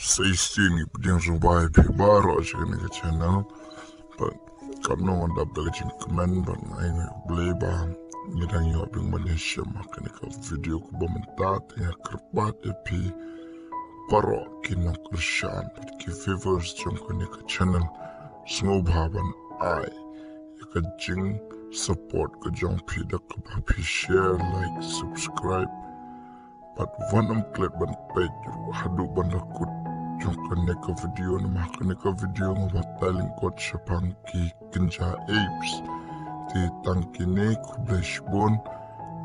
16 yang survive baru aja ni ke channel but kalau anda belajar komen but ini boleh bah ngedang yo bing Malaysia makan ke video ku bementat ya kerpat epi paro kinok kershan ki viewers jong ke channel semua bahaban ai ya ke jing support ke jong pi dak ke share like subscribe but vanam klik ban page hadu ban lakut jong ke video na makan ke video ngataling kot syapang ki kenja apes di tangki ne kublesh bon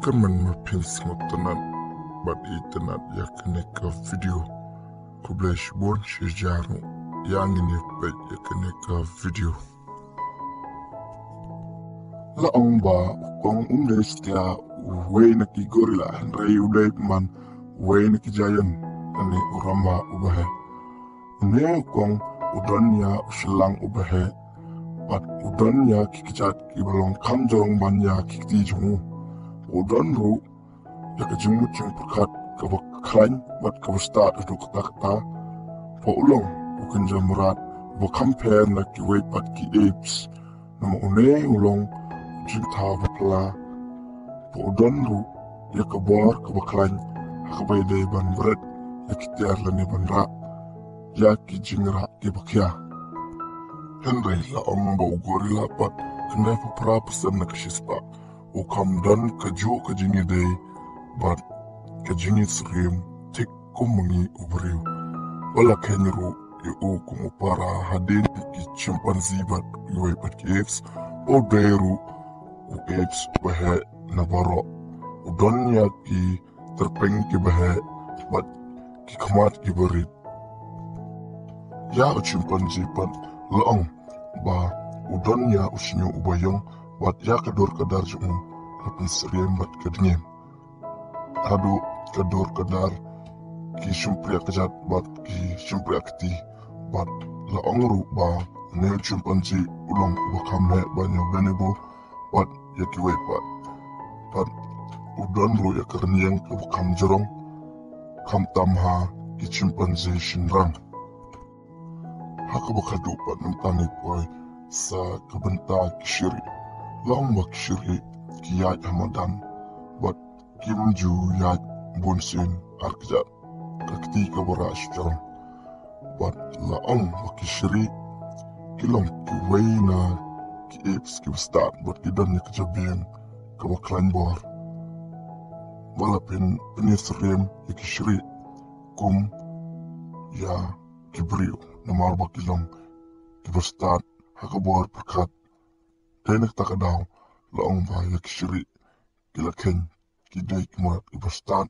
kemen mapin smotanat but itanat ya kene ke video kublesh bon shijaru yang ini page ya kene ke video la ongba kong umdestia way na ki gorilla ray uday man way na ki giant ani uramba ubahe ne kong udanya usilang ubahe pat udanya kikijat kibalong kamjong banya kikti jungu udan ru ya kejumut jung perkat kabaklan bat kabustat adu kata po ulong bukan jamurat bu compare na ki way pat ki apes nama une ulong jingta bapla po udan ru ya kabor kabaklan hakabay day ban berat ya kitiar lani ban ra ya ki jingra ki bakya Henry la ong ba gorilla pat kendai papra pesan na kashispa o kam dan kajo kajingi day but kajingi srim tik kumungi ubriu wala kenru e o kumu para hadin ki chimpanzee bat yoy pat ki apes o dairu o apes bahe na baro o donya ki terpeng ki bahe but ki kamat ki berit ya chimpanzee pat laong ba udonya usinyo ubayong bat ya kador kadar jung lapin seriem bat kadingem adu kador kadar ki shumpria kajat bat ki shumpria kti bat laong ru ba ne chimpanzee ulong bakam ne banyo benebo bat ya ki we bat udon ru ya karniang kabukam jorong kam tamha ki chimpanzee shinrang haka bakadu pa ng tani poy sa kabanta kishiri long makshiri kiyat hamadan but kimju yat bonsin arkjat kakti kabara ashjarong but laong makishiri kilong kiway na ki apes ki start but kidan ni kajabiang kabaklan bor wala penisrim yakishiri kum ya kibriu namar bakilong kibastad hakabor perkat tenek takadaw laong bahaya kishiri kilaken kidai kimurat kibastad